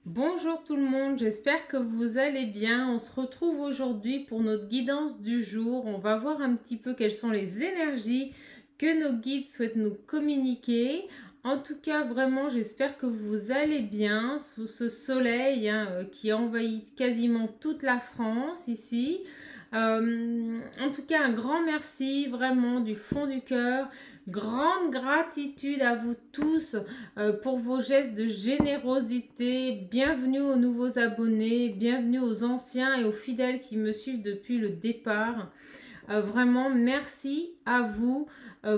Bonjour tout le monde, j'espère que vous allez bien. On se retrouve aujourd'hui pour notre guidance du jour. On va voir un petit peu quelles sont les énergies que nos guides souhaitent nous communiquer. En tout cas, vraiment, j'espère que vous allez bien sous ce soleil qui envahit quasiment toute la France ici. En tout cas, un grand merci vraiment du fond du cœur. Grande gratitude à vous tous pour vos gestes de générosité. Bienvenue aux nouveaux abonnés, bienvenue aux anciens et aux fidèles qui me suivent depuis le départ. Vraiment, merci à vous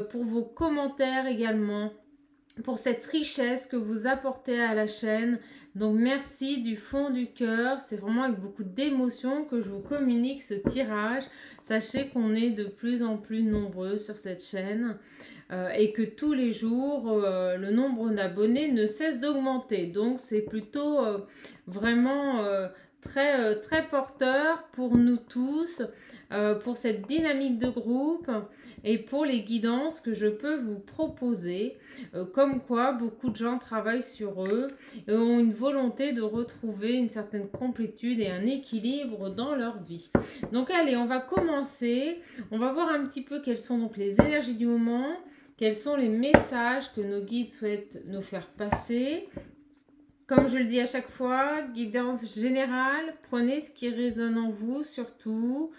pour vos commentaires également, pour cette richesse que vous apportez à la chaîne. Donc merci du fond du cœur, c'est vraiment avec beaucoup d'émotion que je vous communique ce tirage. Sachez qu'on est de plus en plus nombreux sur cette chaîne et que tous les jours le nombre d'abonnés ne cesse d'augmenter. Donc c'est plutôt vraiment très porteur pour nous tous, pour cette dynamique de groupe et pour les guidances que je peux vous proposer. Comme quoi, beaucoup de gens travaillent sur eux et ont une volonté de retrouver une certaine complétude et un équilibre dans leur vie. Donc allez, on va commencer. On va voir un petit peu quelles sont donc les énergies du moment, quels sont les messages que nos guides souhaitent nous faire passer. Comme je le dis à chaque fois, guidance générale, prenez ce qui résonne en vous surtout.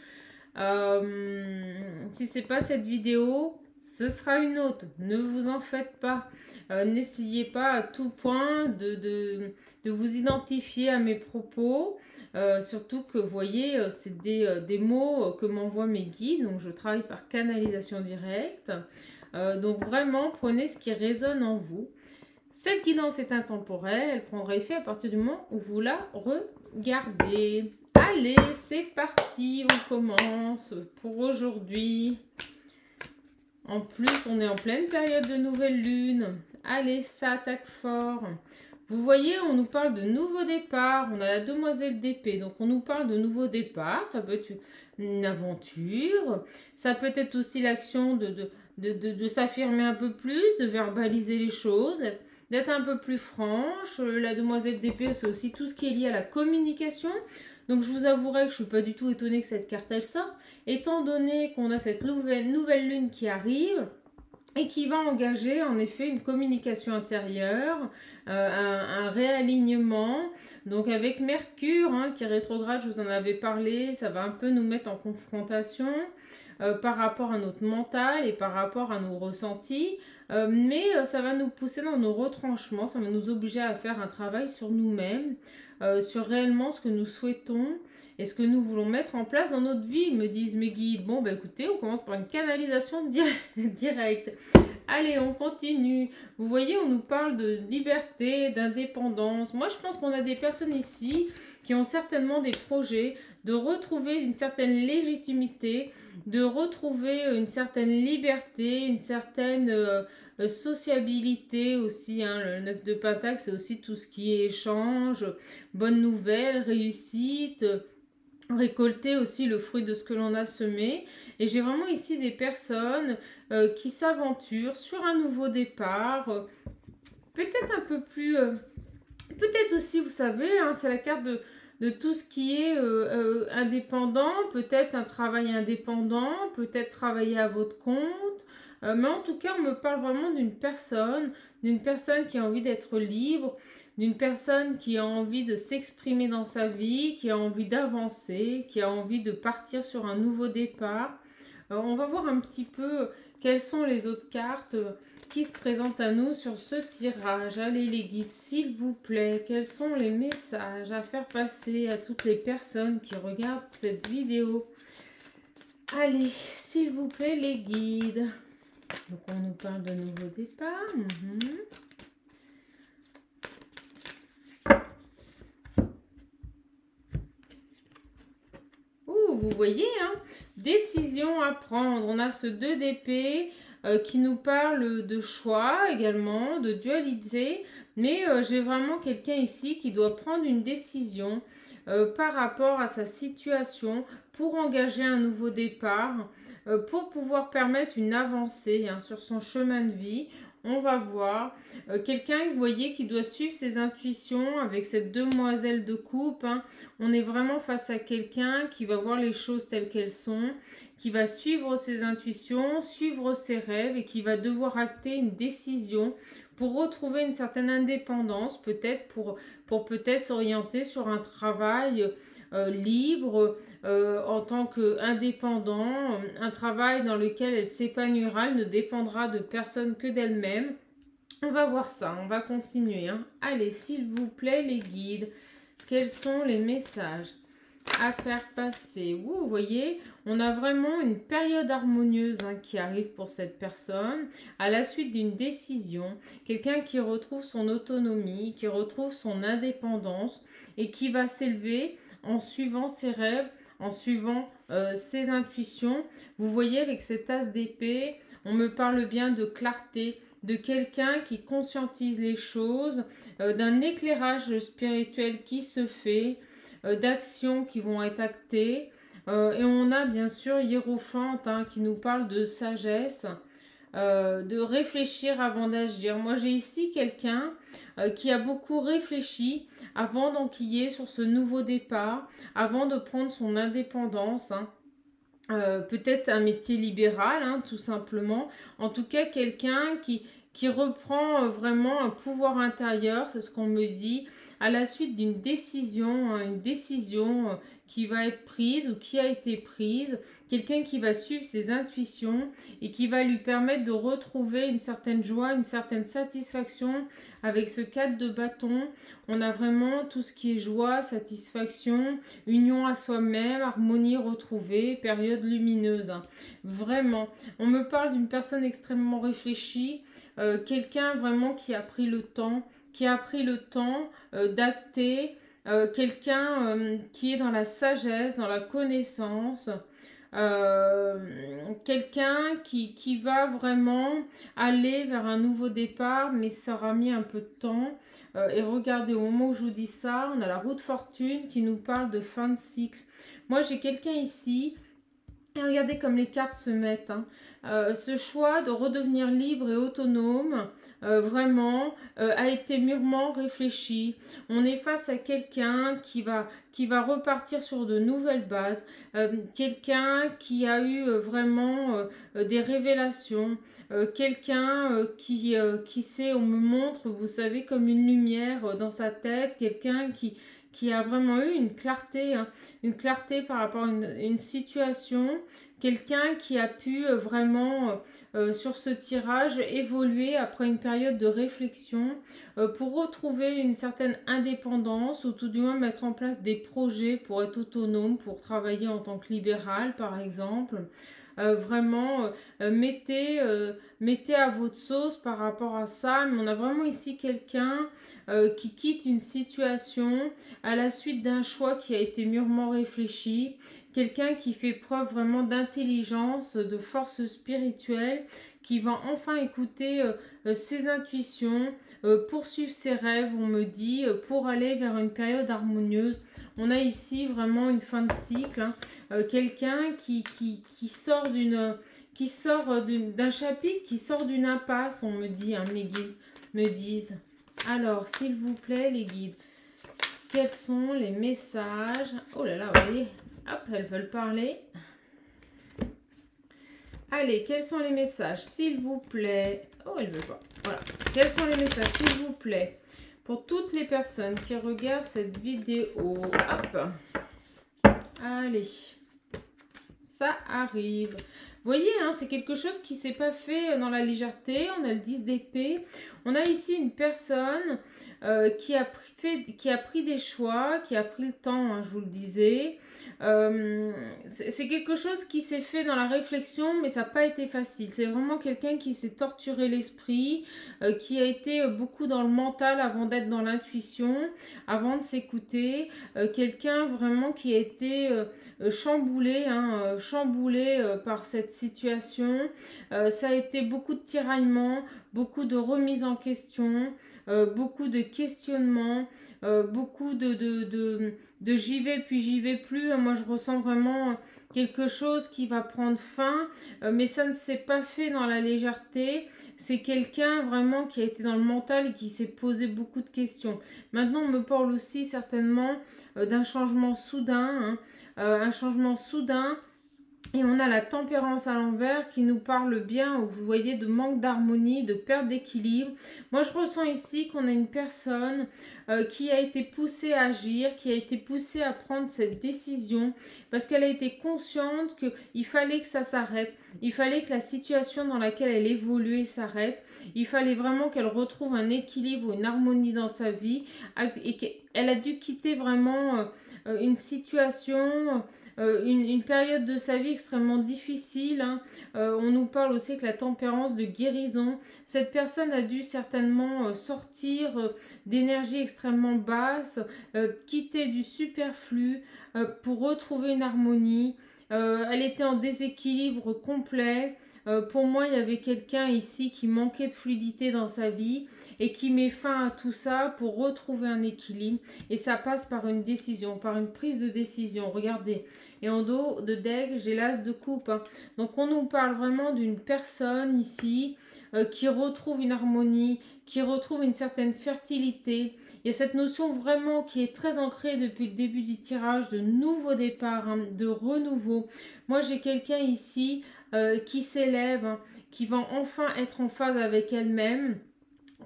Si ce n'est pas cette vidéo, ce sera une autre. Ne vous en faites pas. N'essayez pas à tout point de vous identifier à mes propos. Surtout que vous voyez, c'est des mots que m'envoient mes guides. Donc je travaille par canalisation directe. Donc vraiment, prenez ce qui résonne en vous. Cette guidance est intemporelle, elle prendra effet à partir du moment où vous la regardez. Allez, c'est parti, on commence pour aujourd'hui. En plus, on est en pleine période de nouvelle lune. Allez, ça attaque fort. Vous voyez, on nous parle de nouveau départ. On a la demoiselle d'épée, donc on nous parle de nouveau départ. Ça peut être une aventure. Ça peut être aussi l'action de s'affirmer un peu plus, de verbaliser les choses, d'être un peu plus franche. La demoiselle d'épée, c'est aussi tout ce qui est lié à la communication. Donc je vous avouerai que je ne suis pas du tout étonnée que cette carte elle sorte, étant donné qu'on a cette nouvelle lune qui arrive et qui va engager en effet une communication intérieure, un réalignement. Donc avec Mercure qui est rétrograde, je vous en avais parlé, ça va un peu nous mettre en confrontation par rapport à notre mental et par rapport à nos ressentis. Mais ça va nous pousser dans nos retranchements, ça va nous obliger à faire un travail sur nous-mêmes, sur réellement ce que nous souhaitons et ce que nous voulons mettre en place dans notre vie, me disent mes guides. Bon, bah écoutez, on commence par une canalisation directe. Allez, on continue. Vous voyez, on nous parle de liberté, d'indépendance. Moi, je pense qu'on a des personnes ici qui ont certainement des projets de retrouver une certaine légitimité, de retrouver une certaine liberté, une certaine sociabilité aussi. Le 9 de Pentacle, c'est aussi tout ce qui est échange, bonne nouvelle, réussite, récolter aussi le fruit de ce que l'on a semé. Et j'ai vraiment ici des personnes qui s'aventurent sur un nouveau départ, peut-être un peu plus... peut-être aussi, vous savez, c'est la carte de tout ce qui est indépendant, peut-être un travail indépendant, peut-être travailler à votre compte. Mais en tout cas, on me parle vraiment d'une personne qui a envie d'être libre, d'une personne qui a envie de s'exprimer dans sa vie, qui a envie d'avancer, qui a envie de partir sur un nouveau départ. On va voir un petit peu quelles sont les autres cartes qui se présentent à nous sur ce tirage. Allez les guides, s'il vous plaît, quels sont les messages à faire passer à toutes les personnes qui regardent cette vidéo? Allez, s'il vous plaît, les guides. Donc on nous parle de nouveau départ. Ouh, vous voyez, décision à prendre. On a ce 2 d'épée qui nous parle de choix également, de dualité. Mais j'ai vraiment quelqu'un ici qui doit prendre une décision par rapport à sa situation pour engager un nouveau départ, pour pouvoir permettre une avancée sur son chemin de vie. On va voir. Quelqu'un, vous voyez, qui doit suivre ses intuitions avec cette demoiselle de coupe. Hein. On est vraiment face à quelqu'un qui va voir les choses telles qu'elles sont, qui va suivre ses intuitions, suivre ses rêves et qui va devoir acter une décision pour retrouver une certaine indépendance, peut-être pour peut-être s'orienter sur un travail libre en tant qu'indépendant, un travail dans lequel elle s'épanouira, elle ne dépendra de personne que d'elle-même. On va voir ça, on va continuer. Hein. Allez, s'il vous plaît, les guides, quels sont les messages à faire passer? Vous voyez, on a vraiment une période harmonieuse hein, qui arrive pour cette personne à la suite d'une décision, quelqu'un qui retrouve son autonomie, qui retrouve son indépendance et qui va s'élever en suivant ses rêves, en suivant ses intuitions. Vous voyez, avec cet as d'épée, on me parle bien de clarté, de quelqu'un qui conscientise les choses, d'un éclairage spirituel qui se fait, d'actions qui vont être actées. Et on a bien sûr Hiérophante hein, qui nous parle de sagesse, de réfléchir avant d'agir. Moi j'ai ici quelqu'un qui a beaucoup réfléchi avant d'enquiller sur ce nouveau départ, avant de prendre son indépendance. Hein. Peut-être un métier libéral, hein, tout simplement. En tout cas, quelqu'un qui reprend vraiment un pouvoir intérieur, c'est ce qu'on me dit, à la suite d'une décision, une décision qui va être prise ou qui a été prise, quelqu'un qui va suivre ses intuitions et qui va lui permettre de retrouver une certaine joie, une certaine satisfaction avec ce 4 de bâton. On a vraiment tout ce qui est joie, satisfaction, union à soi-même, harmonie retrouvée, période lumineuse. Hein. Vraiment, on me parle d'une personne extrêmement réfléchie, quelqu'un vraiment qui a pris le temps, d'acter, quelqu'un qui est dans la sagesse, dans la connaissance, quelqu'un qui va vraiment aller vers un nouveau départ, mais ça aura mis un peu de temps. Et regardez, au moment où je vous dis ça, on a la roue de fortune qui nous parle de fin de cycle. Moi, j'ai quelqu'un ici. Et regardez comme les cartes se mettent. Hein. Ce choix de redevenir libre et autonome, vraiment, a été mûrement réfléchi. On est face à quelqu'un qui va repartir sur de nouvelles bases. Quelqu'un qui a eu vraiment des révélations. Quelqu'un qui sait, on me montre, vous savez, comme une lumière dans sa tête. Quelqu'un qui a vraiment eu hein, une clarté par rapport à une situation, quelqu'un qui a pu vraiment, sur ce tirage, évoluer après une période de réflexion pour retrouver une certaine indépendance ou tout du moins mettre en place des projets pour être autonome, pour travailler en tant que libéral par exemple. Vraiment, mettez à votre sauce par rapport à ça. Mais on a vraiment ici quelqu'un qui quitte une situation à la suite d'un choix qui a été mûrement réfléchi. Quelqu'un qui fait preuve vraiment d'intelligence, de force spirituelle, qui va enfin écouter ses intuitions, poursuivre ses rêves, on me dit, pour aller vers une période harmonieuse. On a ici vraiment une fin de cycle, hein. Quelqu'un qui sort d'un chapitre, qui sort d'une impasse, on me dit, hein, mes guides me disent. Alors, s'il vous plaît, les guides, quels sont les messages? Oh là là, vous voyez, hop, elles veulent parler. Allez, quels sont les messages, s'il vous plaît? Oh, elles veulent pas. Voilà. Quels sont les messages, s'il vous plaît, pour toutes les personnes qui regardent cette vidéo? Hop. Allez. Ça arrive. Vous voyez, hein, c'est quelque chose qui ne s'est pas fait dans la légèreté. On a le 10 d'épée. On a ici une personne qui a pris des choix, qui a pris le temps, hein, je vous le disais. C'est quelque chose qui s'est fait dans la réflexion, mais ça n'a pas été facile. C'est vraiment quelqu'un qui s'est torturé l'esprit, qui a été beaucoup dans le mental avant d'être dans l'intuition, avant de s'écouter. Quelqu'un vraiment qui a été chamboulé, hein, chamboulé par cette situation. Ça a été beaucoup de tiraillements, beaucoup de remises en question, beaucoup de questionnements, beaucoup de j'y vais puis j'y vais plus. Moi, je ressens vraiment quelque chose qui va prendre fin, mais ça ne s'est pas fait dans la légèreté. C'est quelqu'un vraiment qui a été dans le mental et qui s'est posé beaucoup de questions. Maintenant, on me parle aussi certainement d'un changement soudain, hein, un changement soudain. Et on a la tempérance à l'envers qui nous parle bien, où vous voyez, de manque d'harmonie, de perte d'équilibre. Moi, je ressens ici qu'on a une personne qui a été poussée à agir, qui a été poussée à prendre cette décision, parce qu'elle a été consciente qu'il fallait que ça s'arrête. Il fallait que la situation dans laquelle elle évoluait s'arrête. Il fallait vraiment qu'elle retrouve un équilibre, une harmonie dans sa vie. Et qu'elle a dû quitter vraiment une situation... une période de sa vie extrêmement difficile, hein. On nous parle aussi que la tempérance de guérison. Cette personne a dû certainement sortir d'énergie extrêmement basse, quitter du superflu pour retrouver une harmonie. Elle était en déséquilibre complet. Pour moi, il y avait quelqu'un ici qui manquait de fluidité dans sa vie et qui met fin à tout ça pour retrouver un équilibre. Et ça passe par une décision, par une prise de décision. Regardez. Et en dos de deck, j'ai l'as de coupe, hein. Donc, on nous parle vraiment d'une personne ici qui retrouve une harmonie, qui retrouve une certaine fertilité. Il y a cette notion vraiment qui est très ancrée depuis le début du tirage de nouveau départ, hein, de renouveau. Moi, j'ai quelqu'un ici qui s'élève, hein, qui va enfin être en phase avec elle-même,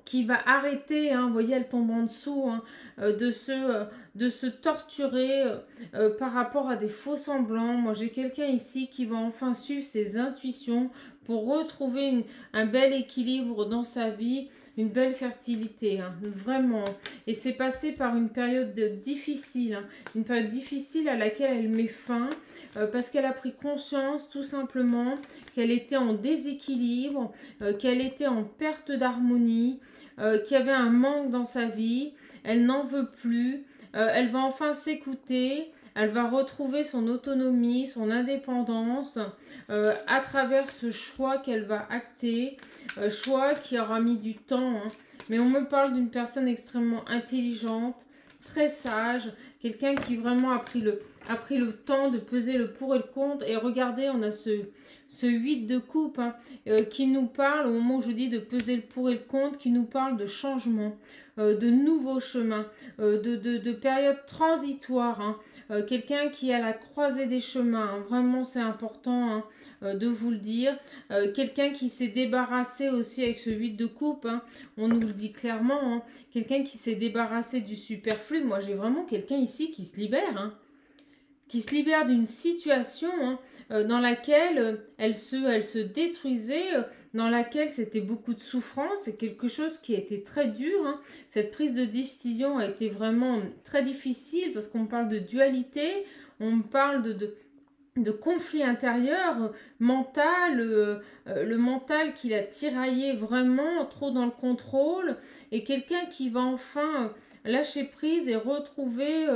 qui va arrêter, hein, vous voyez, elle tombe en dessous, hein, de se torturer par rapport à des faux semblants. Moi, j'ai quelqu'un ici qui va enfin suivre ses intuitions pour retrouver un bel équilibre dans sa vie, une belle fertilité, hein, vraiment. Et c'est passé par une période difficile, hein, une période difficile à laquelle elle met fin, parce qu'elle a pris conscience tout simplement qu'elle était en déséquilibre, qu'elle était en perte d'harmonie, qu'il y avait un manque dans sa vie. Elle n'en veut plus, elle va enfin s'écouter. Elle va retrouver son autonomie, son indépendance à travers ce choix qu'elle va acter, choix qui aura mis du temps, hein. Mais on me parle d'une personne extrêmement intelligente, très sage, quelqu'un qui vraiment a pris le temps de peser le pour et le contre. Et regardez, on a ce 8 de coupe, hein, qui nous parle, au moment où je dis de peser le pour et le contre, qui nous parle de changement, de nouveaux chemins, de périodes transitoires, hein. Quelqu'un qui est à la croisée des chemins, hein. Vraiment c'est important, hein, de vous le dire. Quelqu'un qui s'est débarrassé aussi avec ce 8 de coupe, hein. On nous le dit clairement, hein. Quelqu'un qui s'est débarrassé du superflu. Moi j'ai vraiment quelqu'un ici qui se libère, hein, qui se libère d'une situation, hein, dans laquelle elle se détruisait, dans laquelle c'était beaucoup de souffrance. C'est quelque chose qui a été très dur, hein. Cette prise de décision a été vraiment très difficile parce qu'on parle de dualité, on parle de conflit intérieur, mental, le mental qui l'a tiraillé vraiment trop dans le contrôle, et quelqu'un qui va enfin lâcher prise et retrouver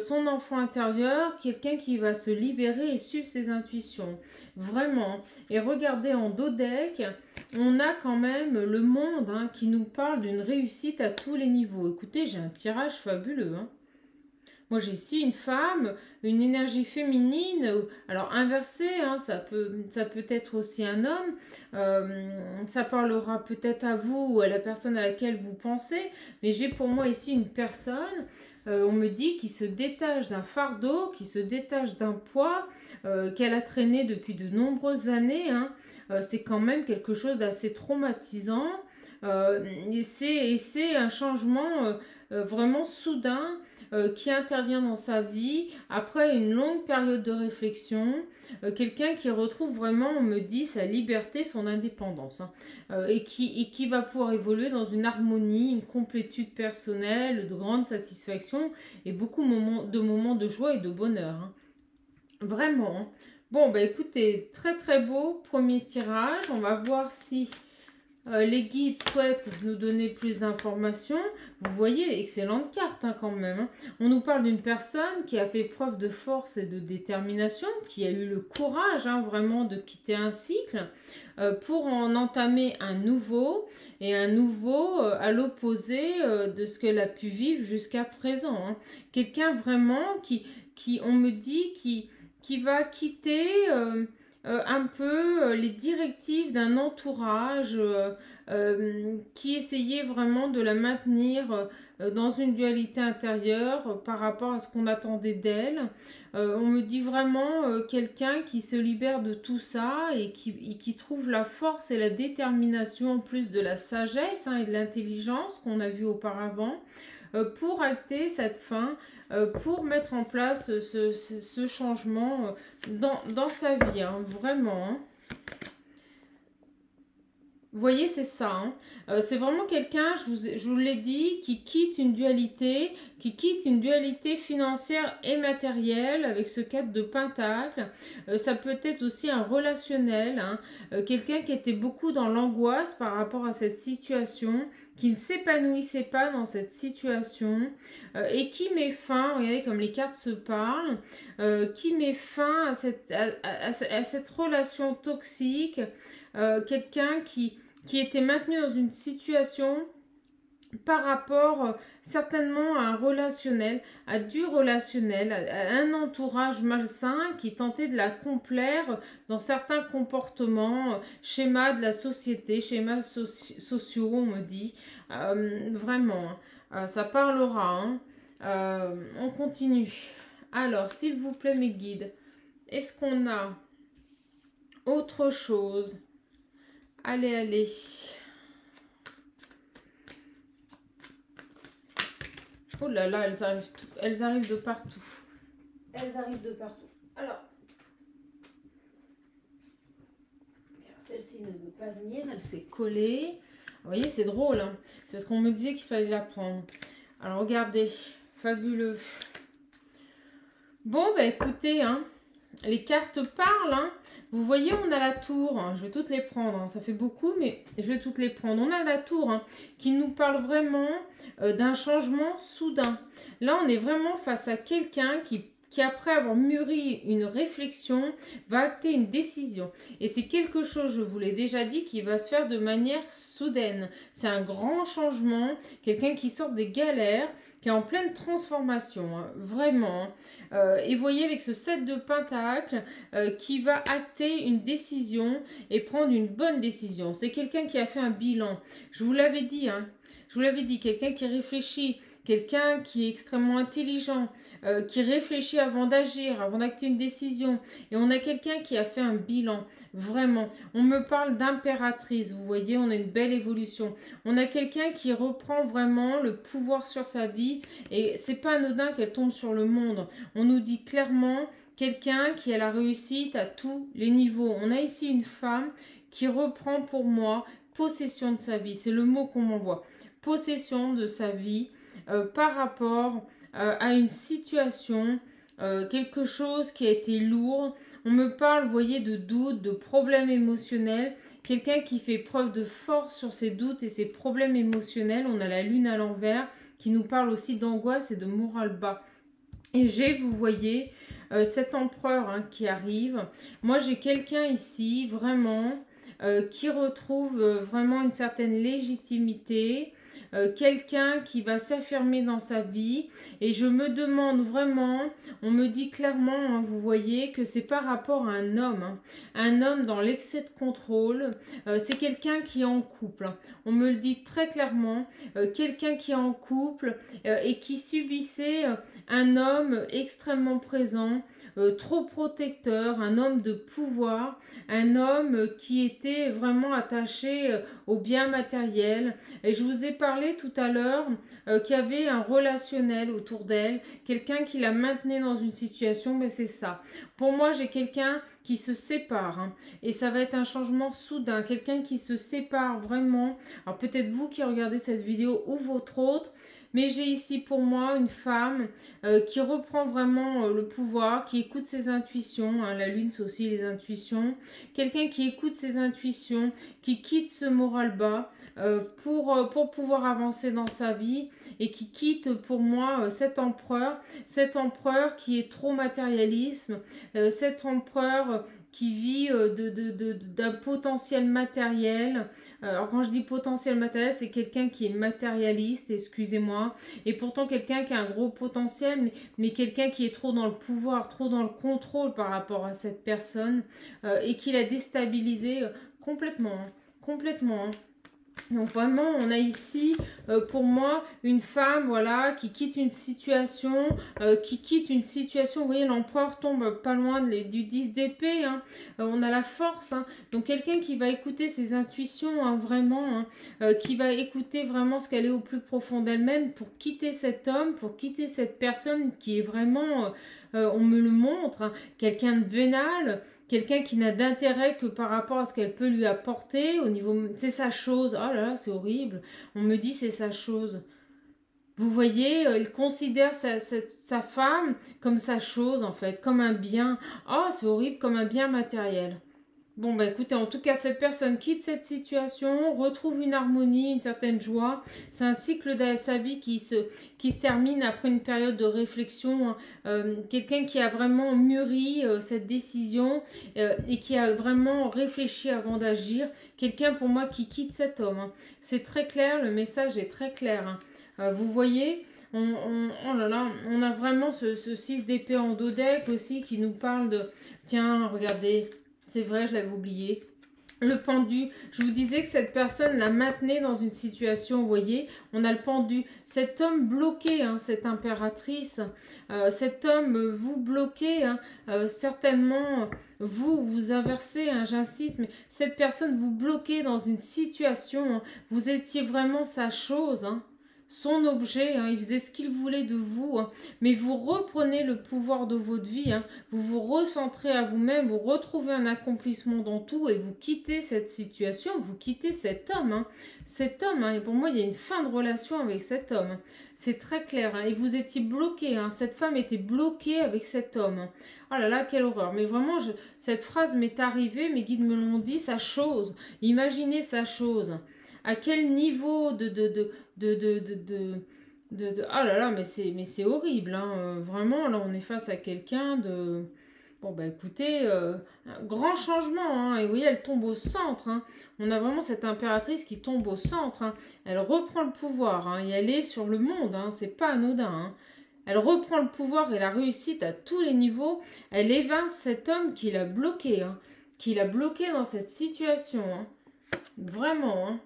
son enfant intérieur, quelqu'un qui va se libérer et suivre ses intuitions, vraiment. Et regardez en dos deck, on a quand même le monde, hein, qui nous parle d'une réussite à tous les niveaux. Écoutez, j'ai un tirage fabuleux, hein. Moi, j'ai ici une femme, une énergie féminine, alors inversée, hein, ça peut être aussi un homme, ça parlera peut-être à vous ou à la personne à laquelle vous pensez, mais j'ai pour moi ici une personne, on me dit, qui se détache d'un fardeau, qui se détache d'un poids qu'elle a traîné depuis de nombreuses années, hein. C'est quand même quelque chose d'assez traumatisant, et c'est un changement vraiment soudain, qui intervient dans sa vie après une longue période de réflexion, quelqu'un qui retrouve vraiment, on me dit, sa liberté, son indépendance, hein, et qui va pouvoir évoluer dans une harmonie, une complétude personnelle, de grande satisfaction et beaucoup de moments de joie et de bonheur, hein. Vraiment, hein. Bon, bah écoutez, très très beau premier tirage. On va voir si Les guides souhaitent nous donner plus d'informations. Vous voyez, excellente carte hein, quand même. Hein. On nous parle d'une personne qui a fait preuve de force et de détermination, qui a eu le courage hein, vraiment de quitter un cycle pour en entamer un nouveau, et un nouveau à l'opposé de ce qu'elle a pu vivre jusqu'à présent. Hein. Quelqu'un vraiment qui, on me dit, qui va quitter... un peu les directives d'un entourage qui essayait vraiment de la maintenir dans une dualité intérieure par rapport à ce qu'on attendait d'elle. On me dit vraiment quelqu'un qui se libère de tout ça et qui trouve la force et la détermination en plus de la sagesse hein, et de l'intelligence qu'on a vu auparavant pour acter cette fin, pour mettre en place ce changement dans sa vie, hein, vraiment. Hein. Vous voyez, c'est ça. Hein. C'est vraiment quelqu'un, je vous l'ai dit, qui quitte une dualité financière et matérielle avec ce 4 de pentacle. Ça peut être aussi un relationnel, hein. Quelqu'un qui était beaucoup dans l'angoisse par rapport à cette situation, qui ne s'épanouissait pas dans cette situation et qui met fin, regardez comme les cartes se parlent, qui met fin à cette relation toxique. Quelqu'un qui était maintenu dans une situation par rapport certainement à un relationnel, à du relationnel, à un entourage malsain qui tentait de la complaire dans certains comportements, schémas de la société, schémas sociaux, on me dit. Vraiment, ça parlera. Hein. On continue. Alors, s'il vous plaît, mes guides, est-ce qu'on a autre chose? Allez, allez. Oh là là, elles arrivent de partout. Elles arrivent de partout. Alors, celle-ci ne veut pas venir, elle s'est collée. Vous voyez, c'est drôle. Hein, c'est parce qu'on me disait qu'il fallait la prendre. Alors, regardez, fabuleux. Bon, bah écoutez, hein, les cartes parlent. Hein. Vous voyez, on a la tour. Hein, je vais toutes les prendre. Hein, ça fait beaucoup, mais je vais toutes les prendre. On a la tour hein, qui nous parle vraiment d'un changement soudain. Là, on est vraiment face à quelqu'un qui après avoir mûri une réflexion, va acter une décision. Et c'est quelque chose, je vous l'ai déjà dit, qui va se faire de manière soudaine. C'est un grand changement, quelqu'un qui sort des galères, qui est en pleine transformation, hein, vraiment. Et vous voyez avec ce 7 de pentacle qui va acter une décision et prendre une bonne décision. C'est quelqu'un qui a fait un bilan. Je vous l'avais dit, hein, je vous l'avais dit, quelqu'un qui réfléchit, quelqu'un qui est extrêmement intelligent, qui réfléchit avant d'agir, avant d'acter une décision. Et on a quelqu'un qui a fait un bilan, vraiment. On me parle d'impératrice, vous voyez, on a une belle évolution. On a quelqu'un qui reprend vraiment le pouvoir sur sa vie. Et c'est pas anodin qu'elle tombe sur le monde. On nous dit clairement quelqu'un qui a la réussite à tous les niveaux. On a ici une femme qui reprend pour moi possession de sa vie. C'est le mot qu'on m'envoie. Possession de sa vie. Par rapport à une situation, quelque chose qui a été lourd. On me parle, vous voyez, de doutes, de problèmes émotionnels. Quelqu'un qui fait preuve de force sur ses doutes et ses problèmes émotionnels. On a la lune à l'envers qui nous parle aussi d'angoisse et de morale bas. Et vous voyez, cet empereur hein, qui arrive. Moi, j'ai quelqu'un ici, vraiment, qui retrouve vraiment une certaine légitimité. Quelqu'un qui va s'affirmer dans sa vie et je me demande vraiment, on me dit clairement, hein, vous voyez que c'est par rapport à un homme, hein, un homme dans l'excès de contrôle, c'est quelqu'un qui est en couple, hein, on me le dit très clairement, quelqu'un qui est en couple et qui subissait un homme extrêmement présent, trop protecteur, un homme de pouvoir, un homme qui était vraiment attaché au bien matériel. Et je vous ai parlé tout à l'heure qu'il y avait un relationnel autour d'elle, quelqu'un qui la maintenait dans une situation, mais c'est ça. Pour moi, j'ai quelqu'un qui se sépare, hein, et ça va être un changement soudain, quelqu'un qui se sépare vraiment. Alors peut-être vous qui regardez cette vidéo ou votre autre, mais j'ai ici pour moi une femme qui reprend vraiment le pouvoir, qui écoute ses intuitions, hein. La lune c'est aussi les intuitions, quelqu'un qui écoute ses intuitions, qui quitte ce moral bas pour pouvoir avancer dans sa vie et qui quitte pour moi cet empereur qui est trop matérialisme, cet empereur qui vit d'un potentiel matériel. Alors quand je dis potentiel matériel, c'est quelqu'un qui est matérialiste, excusez-moi, et pourtant quelqu'un qui a un gros potentiel, mais quelqu'un qui est trop dans le pouvoir, trop dans le contrôle par rapport à cette personne, et qui l'a déstabilisé complètement, hein, complètement, hein. Donc vraiment, on a ici, pour moi, une femme, voilà, qui quitte une situation, vous voyez, l'empereur tombe pas loin du 10 d'épée, hein. On a la force, hein. Donc quelqu'un qui va écouter ses intuitions, hein, vraiment, hein, qui va écouter vraiment ce qu'elle est au plus profond d'elle-même pour quitter cet homme, pour quitter cette personne qui est vraiment, on me le montre, hein, quelqu'un de vénal, quelqu'un qui n'a d'intérêt que par rapport à ce qu'elle peut lui apporter au niveau... C'est sa chose. Oh là là, c'est horrible. On me dit c'est sa chose. Vous voyez, il considère sa femme comme sa chose en fait, comme un bien. Oh, c'est horrible, comme un bien matériel. Bon, bah écoutez, en tout cas, cette personne quitte cette situation, retrouve une harmonie, une certaine joie. C'est un cycle de sa vie qui se termine après une période de réflexion. Quelqu'un qui a vraiment mûri cette décision et qui a vraiment réfléchi avant d'agir. Quelqu'un pour moi qui quitte cet homme, hein. C'est très clair, le message est très clair, hein. Vous voyez, oh là là, on a vraiment ce 6 d'épée en dos deck aussi qui nous parle de... Tiens, regardez... C'est vrai, je l'avais oublié. Le pendu, je vous disais que cette personne la maintenait dans une situation, vous voyez, on a le pendu. Cet homme bloqué, hein, cette impératrice, cet homme, vous bloquez, hein, certainement, vous inversez, hein, j'insiste, mais cette personne vous bloquez dans une situation, hein, vous étiez vraiment sa chose, hein. Son objet, hein, il faisait ce qu'il voulait de vous, hein, mais vous reprenez le pouvoir de votre vie, hein, vous vous recentrez à vous-même, vous retrouvez un accomplissement dans tout et vous quittez cette situation, vous quittez cet homme, hein. Cet homme, hein, et pour moi il y a une fin de relation avec cet homme, hein. C'est très clair, hein, et vous étiez bloqué, hein, cette femme était bloquée avec cet homme, hein. Oh là là, quelle horreur, mais vraiment cette phrase m'est arrivée, mes guides me l'ont dit, sa chose, imaginez sa chose. À quel niveau oh là là, mais c'est horrible, hein. Vraiment, là, on est face à quelqu'un de... Bon, bah écoutez, un grand changement, hein. Et vous voyez, elle tombe au centre, hein. On a vraiment cette impératrice qui tombe au centre, hein. Elle reprend le pouvoir, hein, et elle est sur le monde, hein. C'est pas anodin, hein. Elle reprend le pouvoir et la réussite à tous les niveaux. Elle évince cet homme qui l'a bloqué, hein, qui l'a bloqué dans cette situation, hein. Vraiment, hein.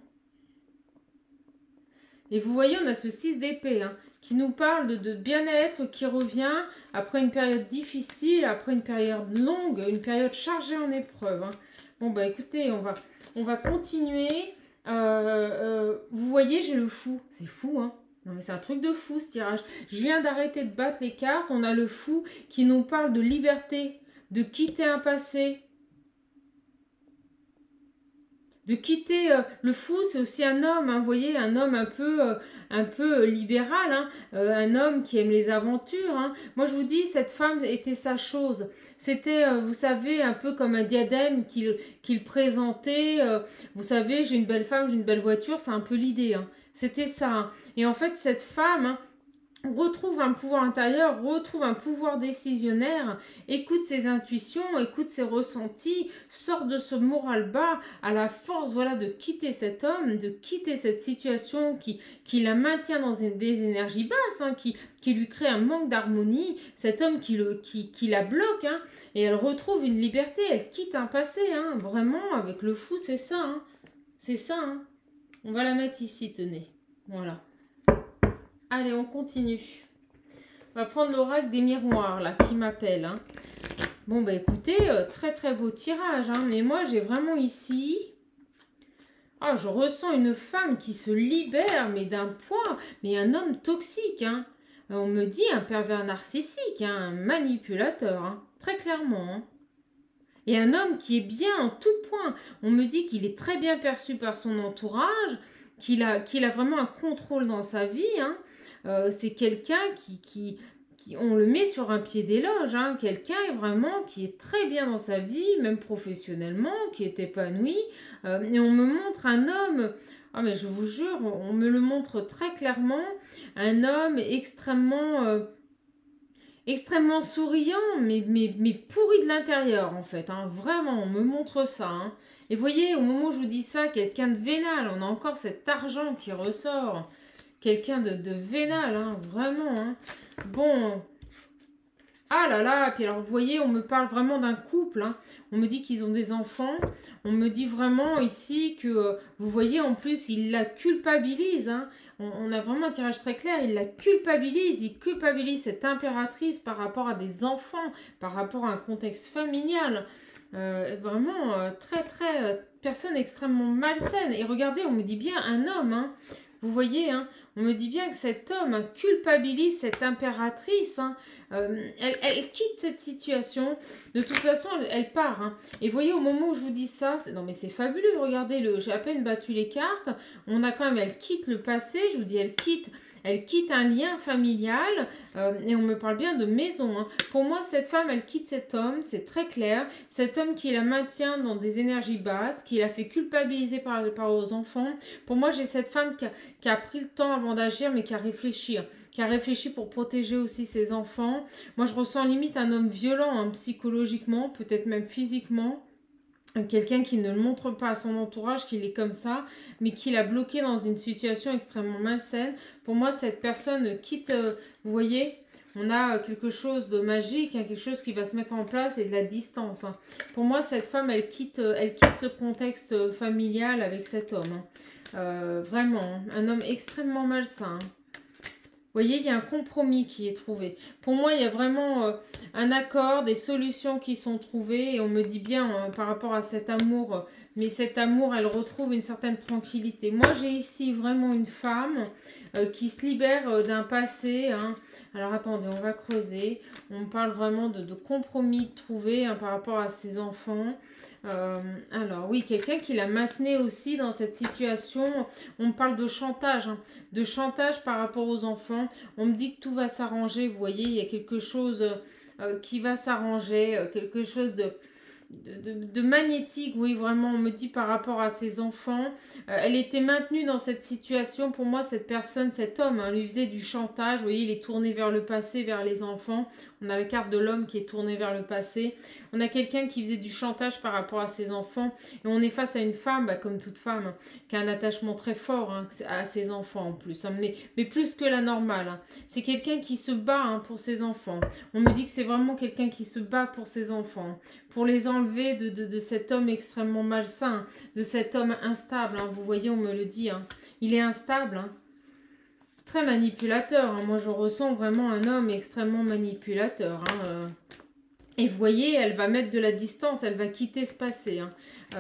Et vous voyez, on a ce 6 d'épée, hein, qui nous parle de bien-être qui revient après une période difficile, après une période longue, une période chargée en épreuves, hein. Bon, bah écoutez, on va continuer. Vous voyez, j'ai le fou. C'est fou, hein. Non, mais c'est un truc de fou, ce tirage. Je viens d'arrêter de battre les cartes. On a le fou qui nous parle de liberté, de quitter un passé. De quitter le fou, c'est aussi un homme, hein, vous voyez, un homme un peu libéral, hein, un homme qui aime les aventures, hein. Moi, je vous dis, cette femme était sa chose. C'était, vous savez, un peu comme un diadème qu'il présentait. Vous savez, j'ai une belle femme, j'ai une belle voiture, c'est un peu l'idée, hein. C'était ça, hein. Et en fait, cette femme... hein, retrouve un pouvoir intérieur, retrouve un pouvoir décisionnaire, écoute ses intuitions, écoute ses ressentis, sort de ce moral bas, à la force, voilà, de quitter cet homme, de quitter cette situation qui la maintient dans des énergies basses, hein, qui lui crée un manque d'harmonie, cet homme qui la bloque, hein, et elle retrouve une liberté, elle quitte un passé, hein, vraiment, avec le fou, c'est ça, hein, c'est ça, hein. On va la mettre ici, tenez, voilà. Allez, on continue. On va prendre l'oracle des miroirs, là, qui m'appelle, hein. Bon, bah écoutez, très très beau tirage, hein. Mais moi, j'ai vraiment ici... Ah, je ressens une femme qui se libère, mais d'un poids, mais un homme toxique, hein. On me dit un pervers narcissique, hein, un manipulateur, hein, très clairement, hein. Et un homme qui est bien en tout point. On me dit qu'il est très bien perçu par son entourage, qu'il a vraiment un contrôle dans sa vie, hein. c'est quelqu'un on le met sur un pied d'éloge, hein. Quelqu'un vraiment qui est très bien dans sa vie, même professionnellement, qui est épanoui. Et on me montre un homme, ah mais je vous jure, on me le montre très clairement, un homme extrêmement souriant, mais pourri de l'intérieur en fait, hein. Vraiment, on me montre ça, hein. Et voyez, au moment où je vous dis ça, quelqu'un de vénal, on a encore cet argent qui ressort. Quelqu'un de vénal, hein, vraiment, hein. Bon, ah là là, puis alors vous voyez, on me parle vraiment d'un couple, hein. On me dit qu'ils ont des enfants, on me dit vraiment ici que, vous voyez, en plus, il la culpabilise, hein. On a vraiment un tirage très clair, il culpabilise cette impératrice par rapport à des enfants, par rapport à un contexte familial. Vraiment, personne extrêmement malsaine. Et regardez, on me dit bien un homme, hein. Vous voyez, hein, on me dit bien que cet homme, hein, culpabilise cette impératrice, hein. Elle quitte cette situation. De toute façon, elle part, hein. Et voyez, au moment où je vous dis ça, non mais c'est fabuleux. Regardez, j'ai à peine battu les cartes. On a quand même, elle quitte le passé. Je vous dis, elle quitte un lien familial. Et on me parle bien de maison, hein. Pour moi, cette femme, elle quitte cet homme. C'est très clair. Cet homme qui la maintient dans des énergies basses, qui la fait culpabiliser par aux enfants. Pour moi, j'ai cette femme qui a pris le temps avant d'agir, mais qui a réfléchi pour protéger aussi ses enfants. Moi, je ressens limite un homme violent, hein, psychologiquement, peut-être même physiquement. Quelqu'un qui ne le montre pas à son entourage qu'il est comme ça, mais qui l'a bloqué dans une situation extrêmement malsaine. Pour moi, cette personne quitte, vous voyez, on a quelque chose de magique, hein, quelque chose qui va se mettre en place et de la distance, hein. Pour moi, cette femme, elle quitte ce contexte familial avec cet homme, hein. Vraiment, hein, un homme extrêmement malsain, hein. Vous voyez, il y a un compromis qui est trouvé. Pour moi, il y a vraiment un accord, des solutions qui sont trouvées. Et on me dit bien par rapport à cet amour, mais cet amour, elle retrouve une certaine tranquillité. Moi, j'ai ici vraiment une femme qui se libère d'un passé, hein. Alors, attendez, on va creuser. On parle vraiment de compromis trouvé, hein, par rapport à ses enfants. Alors, oui, quelqu'un qui la maintenait aussi dans cette situation. On parle de chantage, hein, de chantage par rapport aux enfants. On me dit que tout va s'arranger, vous voyez, il y a quelque chose qui va s'arranger, quelque chose de magnétique, oui, vraiment, on me dit par rapport à ses enfants. Elle était maintenue dans cette situation. Pour moi, cette personne, cet homme, hein, lui faisait du chantage. Vous voyez, il est tourné vers le passé, vers les enfants. On a la carte de l'homme qui est tourné vers le passé. On a quelqu'un qui faisait du chantage par rapport à ses enfants. Et on est face à une femme, bah, comme toute femme, hein, qui a un attachement très fort, hein, à ses enfants en plus, hein, mais plus que la normale, hein. C'est quelqu'un qui se bat, hein, pour ses enfants. On me dit que c'est vraiment quelqu'un qui se bat pour ses enfants, pour les enlever de cet homme extrêmement malsain, de cet homme instable, hein. Vous voyez, on me le dit, hein. Il est instable, hein. Très manipulateur, hein. Moi, je ressens vraiment un homme extrêmement manipulateur, hein. Et vous voyez, elle va mettre de la distance, elle va quitter ce passé, hein.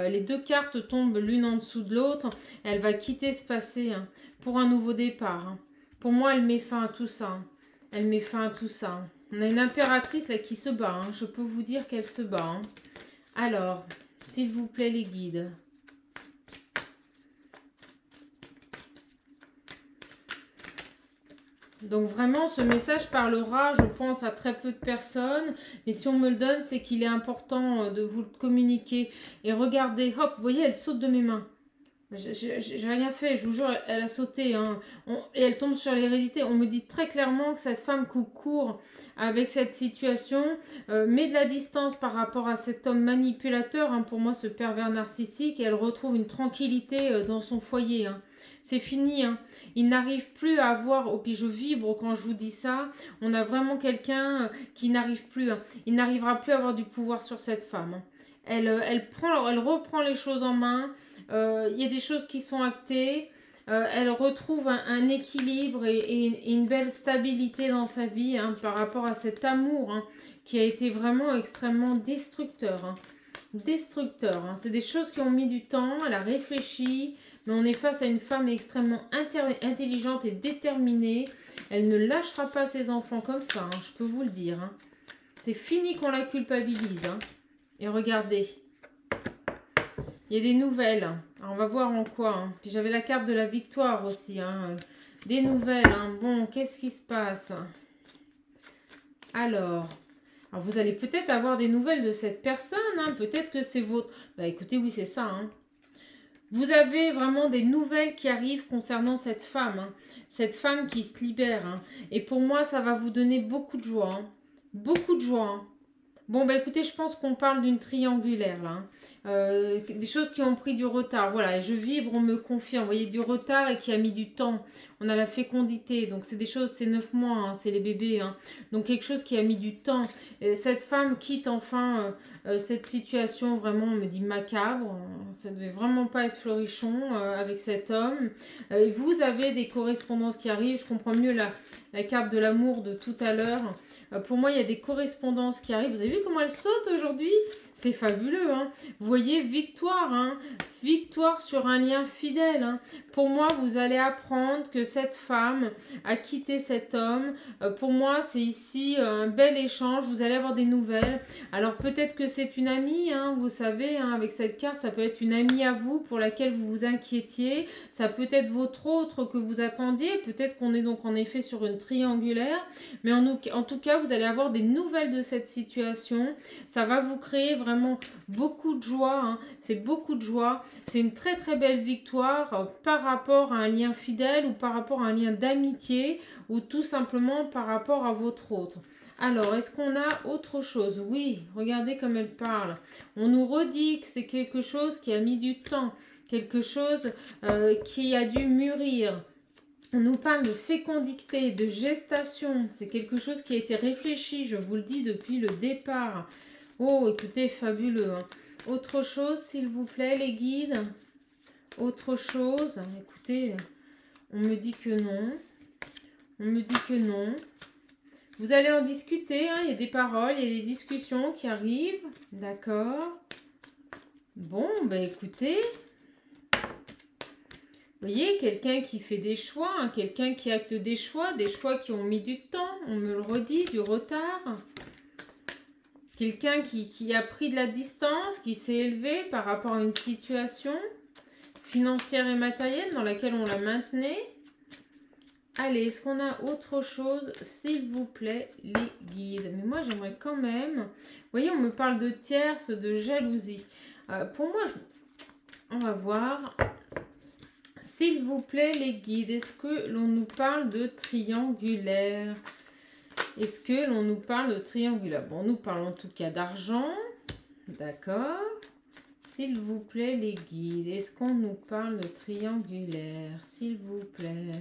Les deux cartes tombent l'une en dessous de l'autre. Elle va quitter ce passé, hein, pour un nouveau départ, hein. Pour moi, elle met fin à tout ça, hein. Elle met fin à tout ça, hein. On a une impératrice là qui se bat, hein. Je peux vous dire qu'elle se bat, hein. Alors, s'il vous plaît, les guides. Donc vraiment, ce message parlera, je pense, à très peu de personnes. Mais si on me le donne, c'est qu'il est important de vous le communiquer. Et regardez, hop, vous voyez, elle saute de mes mains. J'ai rien fait, je vous jure, elle a sauté, hein. Et elle tombe sur l'hérédité. On me dit très clairement que cette femme coupe court avec cette situation, met de la distance par rapport à cet homme manipulateur, hein, pour moi ce pervers narcissique, et elle retrouve une tranquillité dans son foyer, hein. C'est fini, hein. Il n'arrive plus à avoir, oh, puis je vibre quand je vous dis ça, on a vraiment quelqu'un qui n'arrive plus, hein. Il n'arrivera plus à avoir du pouvoir sur cette femme, hein. Elle reprend les choses en main. Il y a des choses qui sont actées. Elle retrouve un équilibre et une belle stabilité dans sa vie, hein, par rapport à cet amour, hein, qui a été vraiment extrêmement destructeur, hein. Destructeur, hein. C'est des choses qui ont mis du temps. Elle a réfléchi. Mais on est face à une femme extrêmement intelligente et déterminée. Elle ne lâchera pas ses enfants comme ça, hein, je peux vous le dire, hein. C'est fini qu'on la culpabilise, hein. Et regardez. Il y a des nouvelles. Alors, on va voir en quoi, hein. Puis j'avais la carte de la victoire aussi, hein. Des nouvelles, hein. Bon, qu'est-ce qui se passe? Alors, vous allez peut-être avoir des nouvelles de cette personne, hein. Peut-être que c'est votre... Bah écoutez, oui, c'est ça, hein. Vous avez vraiment des nouvelles qui arrivent concernant cette femme, hein. Cette femme qui se libère, hein. Et pour moi, ça va vous donner beaucoup de joie, hein. Beaucoup de joie, hein. Bon, bah écoutez, je pense qu'on parle d'une triangulaire, là, hein. Des choses qui ont pris du retard. Voilà, je vibre, on me confirme. Vous voyez, du retard et qui a mis du temps. On a la fécondité. Donc, c'est des choses, c'est 9 mois, hein, c'est les bébés, hein. Donc, quelque chose qui a mis du temps. Et cette femme quitte enfin cette situation vraiment, on me dit macabre. Ça ne devait vraiment pas être florichon avec cet homme. Et vous avez des correspondances qui arrivent. Je comprends mieux la carte de l'amour de tout à l'heure. Pour moi, il y a des correspondances qui arrivent. Vous avez vu comment elle saute aujourd'hui? C'est fabuleux, hein. Vous voyez, victoire, hein. Victoire sur un lien fidèle, hein. Pour moi, vous allez apprendre que cette femme a quitté cet homme. Pour moi, c'est ici un bel échange. Vous allez avoir des nouvelles. Alors, peut-être que c'est une amie, hein. Vous savez, hein, avec cette carte, ça peut être une amie à vous pour laquelle vous vous inquiétiez. Ça peut être votre autre que vous attendiez. Peut-être qu'on est donc en effet sur une triangulaire. Mais en tout cas, vous allez avoir des nouvelles de cette situation. Ça va vous créer vraiment beaucoup de joie, hein. C'est beaucoup de joie. C'est une très très belle victoire par rapport à un lien fidèle ou par rapport à un lien d'amitié ou tout simplement par rapport à votre autre. Alors, est-ce qu'on a autre chose? Oui, regardez comme elle parle. On nous redit que c'est quelque chose qui a mis du temps, quelque chose qui a dû mûrir. On nous parle de fécondité, de gestation. C'est quelque chose qui a été réfléchi, je vous le dis, depuis le départ. Oh, écoutez, fabuleux, hein. Autre chose, s'il vous plaît, les guides? Autre chose? Écoutez, on me dit que non. On me dit que non. Vous allez en discuter, hein. Il y a des paroles, il y a des discussions qui arrivent. D'accord. Bon, ben écoutez... Vous voyez, quelqu'un qui fait des choix, hein, quelqu'un qui acte des choix qui ont mis du temps, on me le redit, du retard. Quelqu'un qui a pris de la distance, qui s'est élevé par rapport à une situation financière et matérielle dans laquelle on la maintenait. Allez, est-ce qu'on a autre chose, s'il vous plaît, les guides? Mais moi, j'aimerais quand même... Vous voyez, on me parle de tierce, de jalousie. Pour moi, on va voir... S'il vous plaît, les guides, est-ce que l'on nous parle de triangulaire? Est-ce que l'on nous parle de triangulaire? Bon, on nous parle en tout cas d'argent. D'accord. S'il vous plaît, les guides, est-ce qu'on nous parle de triangulaire? S'il vous plaît.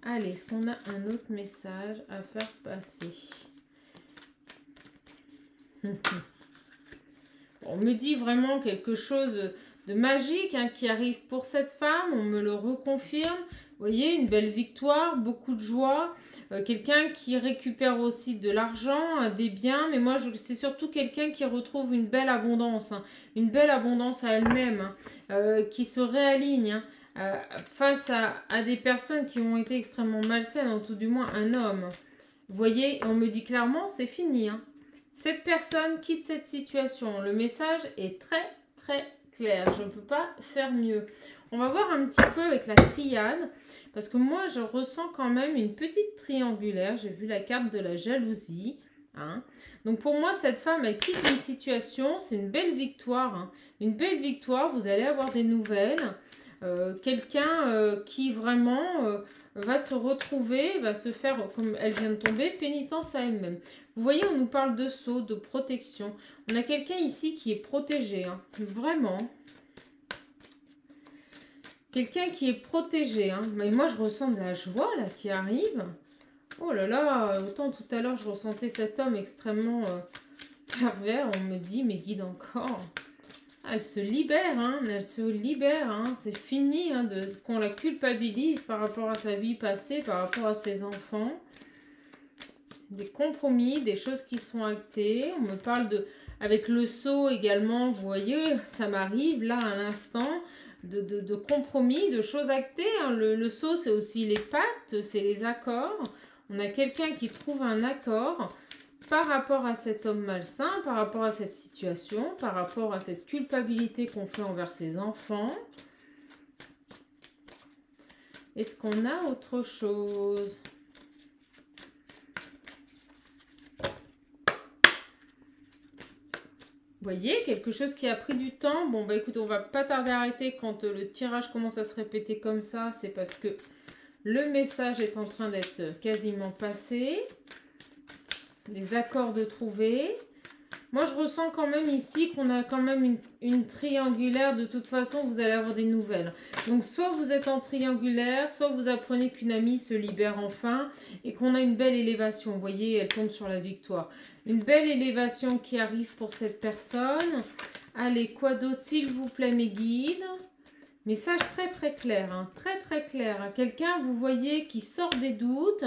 Allez, est-ce qu'on a un autre message à faire passer? On me dit vraiment quelque chose... de magique, hein, qui arrive pour cette femme, on me le reconfirme. Vous voyez, une belle victoire, beaucoup de joie. Quelqu'un qui récupère aussi de l'argent, des biens, mais moi, c'est surtout quelqu'un qui retrouve une belle abondance, hein, une belle abondance à elle-même, hein, qui se réaligne, hein, face à des personnes qui ont été extrêmement malsaines, ou tout du moins un homme. Vous voyez, on me dit clairement, c'est fini, hein. Cette personne quitte cette situation. Le message est très, très clair. Je ne peux pas faire mieux. On va voir un petit peu avec la triade. Parce que moi, je ressens quand même une petite triangulaire. J'ai vu la carte de la jalousie. Hein. Donc pour moi, cette femme, elle quitte une situation. C'est une belle victoire. Hein. Une belle victoire. Vous allez avoir des nouvelles. Quelqu'un qui vraiment... va se retrouver, va se faire, comme elle vient de tomber, pénitence à elle-même. Vous voyez, on nous parle de sceau, de protection. On a quelqu'un ici qui est protégé, hein, vraiment. Quelqu'un qui est protégé. Hein. Mais moi, je ressens de la joie, là, qui arrive. Oh là là, autant tout à l'heure, je ressentais cet homme extrêmement pervers. On me dit, mais guide encore... Elle se libère, hein, elle se libère, hein, c'est fini hein, qu'on la culpabilise par rapport à sa vie passée, par rapport à ses enfants. Des compromis, des choses qui sont actées. On me parle de, avec le sceau également, vous voyez, ça m'arrive là à l'instant, de compromis, de choses actées. Hein. Le sceau, c'est aussi les pactes, c'est les accords. On a quelqu'un qui trouve un accord par rapport à cet homme malsain, par rapport à cette situation, par rapport à cette culpabilité qu'on fait envers ses enfants. Est-ce qu'on a autre chose? Vous voyez, quelque chose qui a pris du temps. Bon, bah écoute, on va pas tarder à arrêter quand le tirage commence à se répéter comme ça. C'est parce que le message est en train d'être quasiment passé. Les accords de trouver. Moi, je ressens quand même ici qu'on a quand même une triangulaire. De toute façon, vous allez avoir des nouvelles. Donc, soit vous êtes en triangulaire, soit vous apprenez qu'une amie se libère enfin et qu'on a une belle élévation. Vous voyez, elle tombe sur la victoire. Une belle élévation qui arrive pour cette personne. Allez, quoi d'autre, s'il vous plaît, mes guides? Message très, très clair. Hein, très, très clair. Hein. Quelqu'un, vous voyez, qui sort des doutes,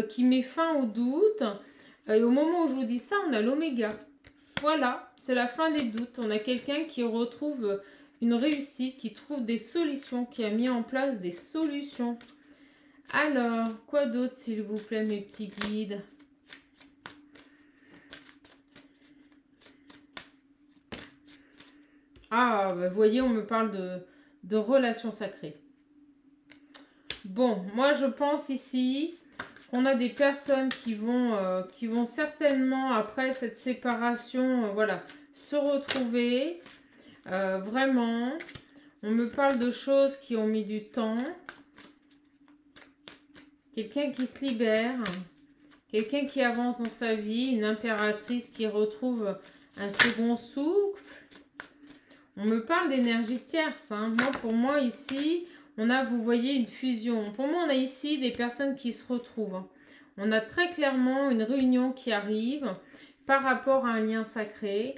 qui met fin aux doutes. Et au moment où je vous dis ça, on a l'oméga. Voilà, c'est la fin des doutes. On a quelqu'un qui retrouve une réussite, qui trouve des solutions, qui a mis en place des solutions. Alors, quoi d'autre, s'il vous plaît, mes petits guides? Ah, bah, vous voyez, on me parle de relations sacrées. Bon, moi, je pense ici qu'on a des personnes qui vont certainement, après cette séparation, voilà, se retrouver. Vraiment, on me parle de choses qui ont mis du temps. Quelqu'un qui se libère. Quelqu'un qui avance dans sa vie. Une impératrice qui retrouve un second souffle. On me parle d'énergie tierce. Hein. Moi, pour moi, ici, on a, vous voyez, une fusion. Pour moi, on a ici des personnes qui se retrouvent. On a très clairement une réunion qui arrive par rapport à un lien sacré.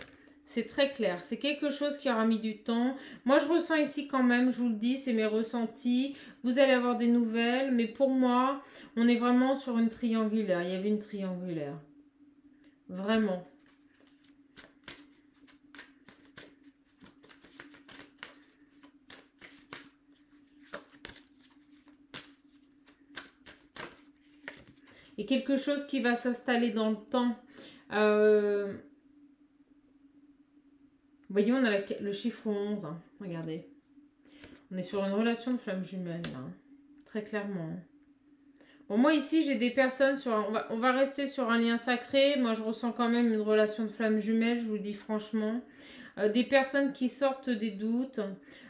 C'est très clair. C'est quelque chose qui aura mis du temps. Moi, je ressens ici quand même, je vous le dis, c'est mes ressentis. Vous allez avoir des nouvelles. Mais pour moi, on est vraiment sur une triangulaire. Il y avait une triangulaire. Vraiment. Et quelque chose qui va s'installer dans le temps. Vous voyez, on a le chiffre 11. Hein. Regardez. On est sur une relation de flamme jumelle. Là. Très clairement. Bon, moi ici, j'ai des personnes sur... On va rester sur un lien sacré. Moi, je ressens quand même une relation de flamme jumelle, je vous le dis franchement. Des personnes qui sortent des doutes.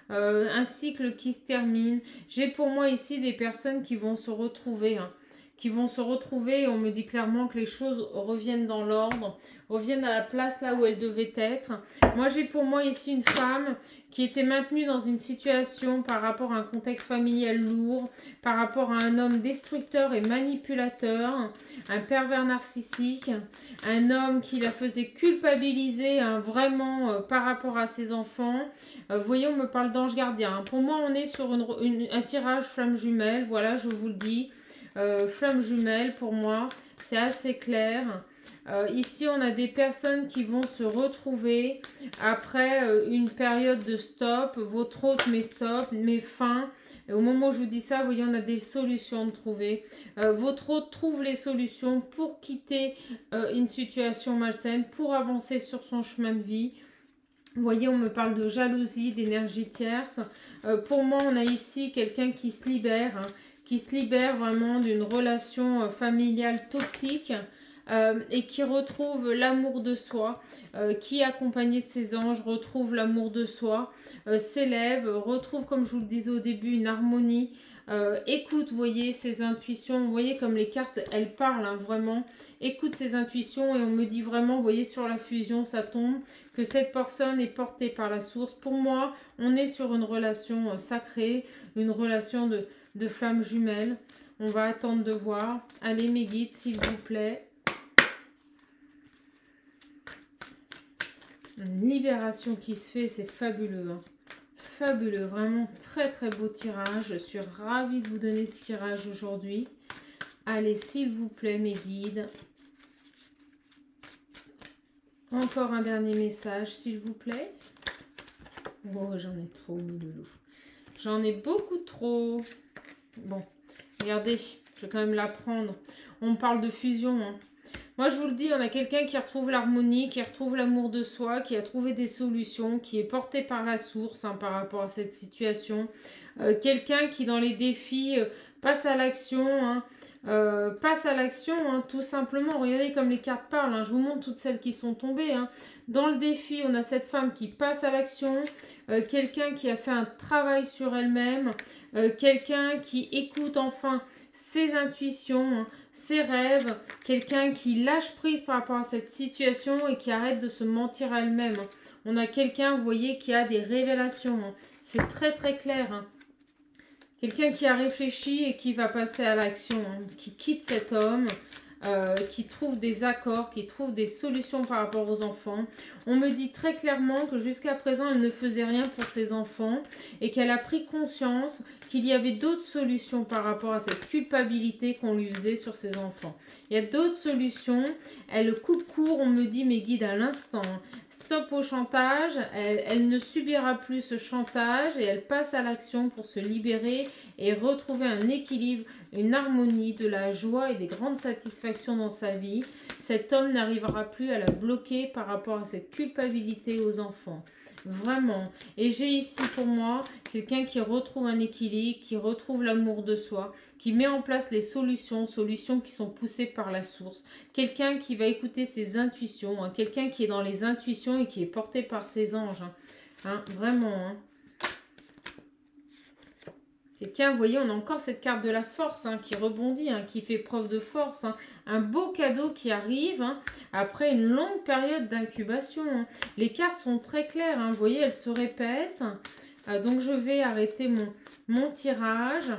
Un cycle qui se termine. J'ai pour moi ici des personnes qui vont se retrouver. Hein. Qui vont se retrouver et on me dit clairement que les choses reviennent dans l'ordre, reviennent à la place là où elles devaient être. Moi, j'ai pour moi ici une femme qui était maintenue dans une situation par rapport à un contexte familial lourd, par rapport à un homme destructeur et manipulateur, un pervers narcissique, un homme qui la faisait culpabiliser hein, vraiment par rapport à ses enfants. Vous voyez, on me parle d'ange gardien. Pour moi, on est sur un tirage flamme jumelle, voilà, je vous le dis. Flamme jumelle pour moi, c'est assez clair. Ici, on a des personnes qui vont se retrouver après une période de stop. Votre hôte met stop, met fin. Et au moment où je vous dis ça, vous voyez, on a des solutions de trouver. Votre hôte trouve les solutions pour quitter une situation malsaine, pour avancer sur son chemin de vie. Vous voyez, on me parle de jalousie, d'énergie tierce. Pour moi, on a ici quelqu'un qui se libère, hein, qui se libère vraiment d'une relation familiale toxique et qui retrouve l'amour de soi, qui accompagné de ses anges retrouve l'amour de soi, s'élève, retrouve, comme je vous le disais au début, une harmonie, écoute, vous voyez, ses intuitions, vous voyez comme les cartes, elles parlent hein, vraiment, écoute ses intuitions et on me dit vraiment, vous voyez sur la fusion, ça tombe, que cette personne est portée par la source. Pour moi, on est sur une relation sacrée, une relation de flammes jumelles. On va attendre de voir. Allez mes guides, s'il vous plaît. Une libération qui se fait, c'est fabuleux. Hein. Fabuleux, vraiment très très beau tirage. Je suis ravie de vous donner ce tirage aujourd'hui. Allez, s'il vous plaît, mes guides. Encore un dernier message, s'il vous plaît. Oh, j'en ai trop, mes loulous. J'en ai beaucoup trop. Bon, regardez, je vais quand même la prendre. On parle de fusion. Hein. Moi, je vous le dis, on a quelqu'un qui retrouve l'harmonie, qui retrouve l'amour de soi, qui a trouvé des solutions, qui est porté par la source hein, par rapport à cette situation. Quelqu'un qui, dans les défis, passe à l'action, hein, tout simplement. Regardez comme les cartes parlent, hein, je vous montre toutes celles qui sont tombées. Hein. Dans le défi, on a cette femme qui passe à l'action, quelqu'un qui a fait un travail sur elle-même, quelqu'un qui écoute enfin ses intuitions, hein, ses rêves, quelqu'un qui lâche prise par rapport à cette situation et qui arrête de se mentir à elle-même. Hein. On a quelqu'un, vous voyez, qui a des révélations. Hein. C'est très très clair. Hein. Quelqu'un qui a réfléchi et qui va passer à l'action, hein, qui quitte cet homme, qui trouve des accords, qui trouve des solutions par rapport aux enfants. On me dit très clairement que jusqu'à présent, elle ne faisait rien pour ses enfants et qu'elle a pris conscience qu'il y avait d'autres solutions par rapport à cette culpabilité qu'on lui faisait sur ses enfants. Il y a d'autres solutions. Elle coupe court, on me dit mes guides à l'instant. Stop au chantage, elle ne subira plus ce chantage et elle passe à l'action pour se libérer et retrouver un équilibre, une harmonie, de la joie et des grandes satisfactions dans sa vie. Cet homme n'arrivera plus à la bloquer par rapport à cette culpabilité aux enfants. Vraiment. Et j'ai ici pour moi quelqu'un qui retrouve un équilibre, qui retrouve l'amour de soi, qui met en place les solutions qui sont poussées par la source. Quelqu'un qui va écouter ses intuitions, hein, quelqu'un qui est dans les intuitions et qui est porté par ses anges. Hein, vraiment. Hein. Quelqu'un, vous voyez, on a encore cette carte de la force hein, qui rebondit, hein, qui fait preuve de force. Hein. Un beau cadeau qui arrive hein, après une longue période d'incubation. Hein. Les cartes sont très claires, hein, vous voyez, elles se répètent. Donc je vais arrêter mon tirage.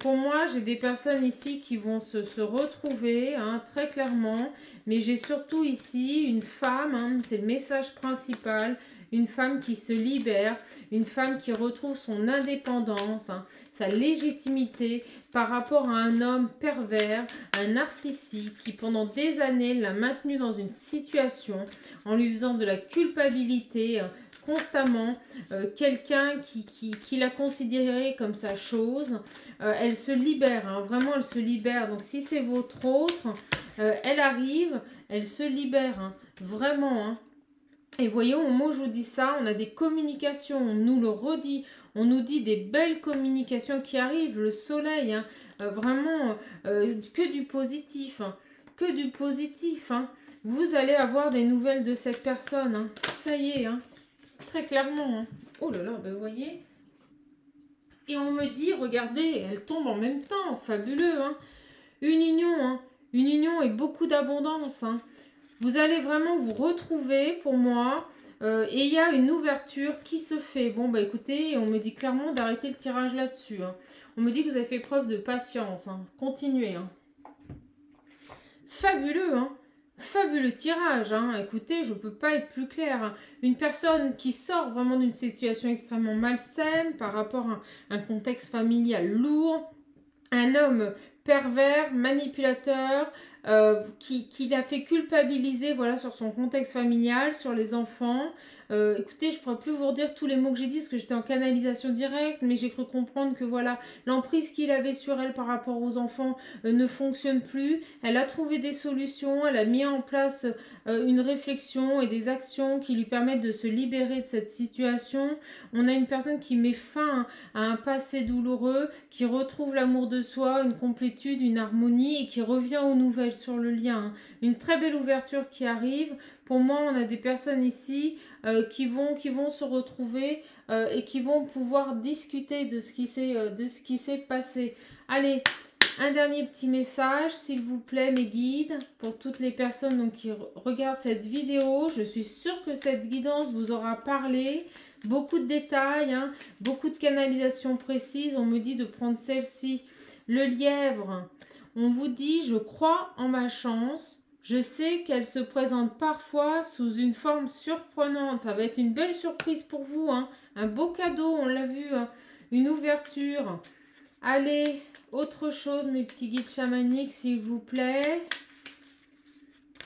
Pour moi, j'ai des personnes ici qui vont se retrouver hein, très clairement. Mais j'ai surtout ici une femme, hein, c'est le message principal. Une femme qui se libère, une femme qui retrouve son indépendance, hein, sa légitimité par rapport à un homme pervers, un narcissique qui pendant des années l'a maintenue dans une situation en lui faisant de la culpabilité constamment, quelqu'un qui l'a considérée comme sa chose. Elle se libère, hein, vraiment elle se libère. Donc si c'est votre autre, elle arrive, elle se libère, hein, vraiment. Hein. Et voyez, au moment où je vous dis ça, on a des communications, on nous le redit, on nous dit des belles communications qui arrivent, le soleil, hein, vraiment que du positif, hein, que du positif. Hein. Vous allez avoir des nouvelles de cette personne, hein. Ça y est, hein, très clairement. Hein. Oh là là, ben vous voyez. Et on me dit, regardez, elle tombe en même temps, fabuleux. Hein. Une union et beaucoup d'abondance, hein. Vous allez vraiment vous retrouver pour moi et il y a une ouverture qui se fait. Bon, bah écoutez, on me dit clairement d'arrêter le tirage là-dessus. Hein. On me dit que vous avez fait preuve de patience. Hein. Continuez. Hein. Fabuleux, hein. Fabuleux tirage. Hein. Écoutez, je ne peux pas être plus claire. Hein. Une personne qui sort vraiment d'une situation extrêmement malsaine par rapport à un contexte familial lourd. Un homme pervers, manipulateur, qui l'a fait culpabiliser voilà, sur son contexte familial, sur les enfants. Écoutez, je ne pourrais plus vous redire tous les mots que j'ai dit parce que j'étais en canalisation directe, mais j'ai cru comprendre que voilà, l'emprise qu'il avait sur elle par rapport aux enfants ne fonctionne plus. Elle a trouvé des solutions, elle a mis en place une réflexion et des actions qui lui permettent de se libérer de cette situation. On a une personne qui met fin à un passé douloureux, qui retrouve l'amour de soi, une complétude, une harmonie et qui revient aux nouvelles sur le lien. Une très belle ouverture qui arrive. Pour moi, on a des personnes ici qui vont se retrouver et qui vont pouvoir discuter de ce qui s'est passé. Allez, un dernier petit message, s'il vous plaît, mes guides, pour toutes les personnes donc, qui regardent cette vidéo. Je suis sûre que cette guidance vous aura parlé. Beaucoup de détails, hein, beaucoup de canalisations précises. On me dit de prendre celle-ci. Le lièvre, on vous dit, je crois en ma chance. Je sais qu'elle se présente parfois sous une forme surprenante. Ça va être une belle surprise pour vous. Hein. Un beau cadeau, on l'a vu. Hein. Une ouverture. Allez, autre chose, mes petits guides chamaniques, s'il vous plaît.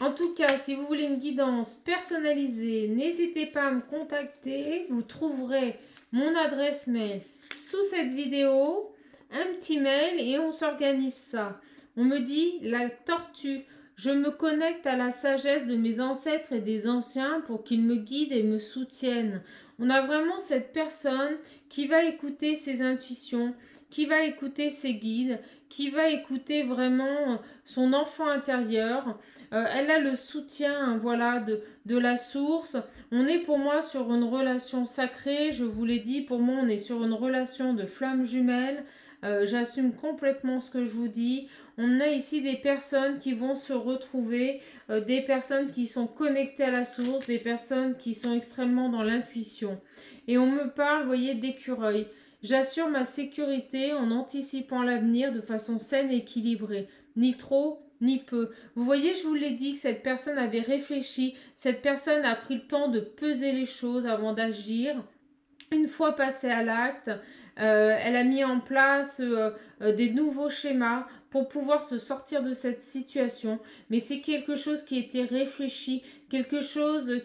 En tout cas, si vous voulez une guidance personnalisée, n'hésitez pas à me contacter. Vous trouverez mon adresse mail sous cette vidéo. Un petit mail et on s'organise ça. On me dit la tortue. Je me connecte à la sagesse de mes ancêtres et des anciens pour qu'ils me guident et me soutiennent. On a vraiment cette personne qui va écouter ses intuitions, qui va écouter ses guides, qui va écouter vraiment son enfant intérieur. Elle a le soutien, voilà, de la source. On est pour moi sur une relation sacrée, je vous l'ai dit, pour moi on est sur une relation de flammes jumelles. J'assume complètement ce que je vous dis. On a ici des personnes qui vont se retrouver, des personnes qui sont connectées à la source, des personnes qui sont extrêmement dans l'intuition. Et on me parle, vous voyez, d'écureuil. J'assure ma sécurité en anticipant l'avenir de façon saine et équilibrée. Ni trop, ni peu. Vous voyez, je vous l'ai dit que cette personne avait réfléchi, cette personne a pris le temps de peser les choses avant d'agir. Une fois passée à l'acte, elle a mis en place des nouveaux schémas pour pouvoir se sortir de cette situation. Mais c'est quelque chose qui était réfléchi, quelque chose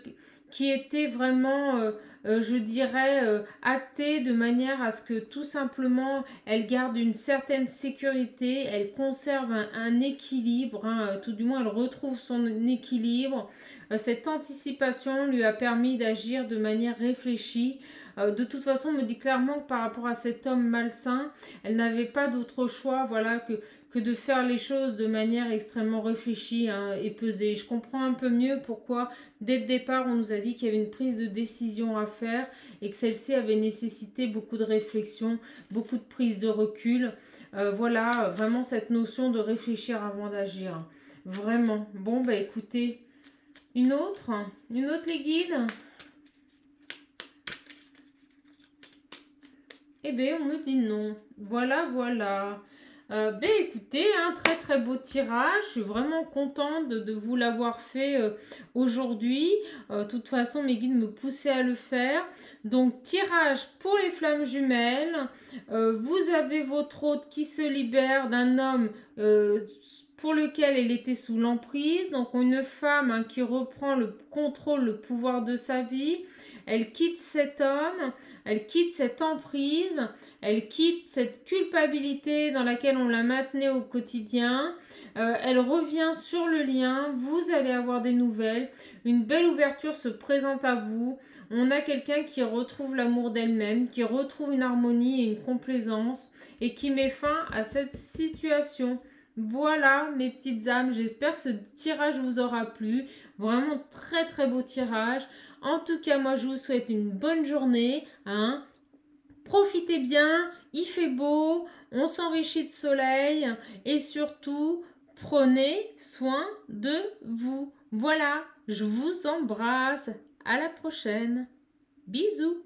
qui était vraiment, je dirais, acté de manière à ce que tout simplement elle garde une certaine sécurité, elle conserve un équilibre, hein, tout du moins elle retrouve son équilibre. Cette anticipation lui a permis d'agir de manière réfléchie. De toute façon, on me dit clairement que par rapport à cet homme malsain, elle n'avait pas d'autre choix, voilà, que de faire les choses de manière extrêmement réfléchie, hein, et pesée. Je comprends un peu mieux pourquoi, dès le départ, on nous a dit qu'il y avait une prise de décision à faire et que celle-ci avait nécessité beaucoup de réflexion, beaucoup de prise de recul. Voilà, vraiment cette notion de réfléchir avant d'agir. Vraiment. Bon, bah écoutez, une autre les guides. Eh bien, on me dit non. Voilà, voilà. Ben écoutez, un très très beau tirage. Je suis vraiment contente de vous l'avoir fait aujourd'hui. De toute façon, mes guides me poussaient à le faire. Donc, tirage pour les flammes jumelles. Vous avez votre hôte qui se libère d'un homme pour lequel elle était sous l'emprise. Donc, une femme, hein, qui reprend le contrôle, le pouvoir de sa vie. Elle quitte cet homme, elle quitte cette emprise, elle quitte cette culpabilité dans laquelle on la maintenait au quotidien. Elle revient sur le lien, vous allez avoir des nouvelles, une belle ouverture se présente à vous. On a quelqu'un qui retrouve l'amour d'elle-même, qui retrouve une harmonie et une complaisance et qui met fin à cette situation. Voilà mes petites âmes, j'espère que ce tirage vous aura plu. Vraiment très très beau tirage. En tout cas, moi je vous souhaite une bonne journée, hein. Profitez bien, il fait beau, on s'enrichit de soleil et surtout, prenez soin de vous. Voilà, je vous embrasse. À la prochaine. Bisous.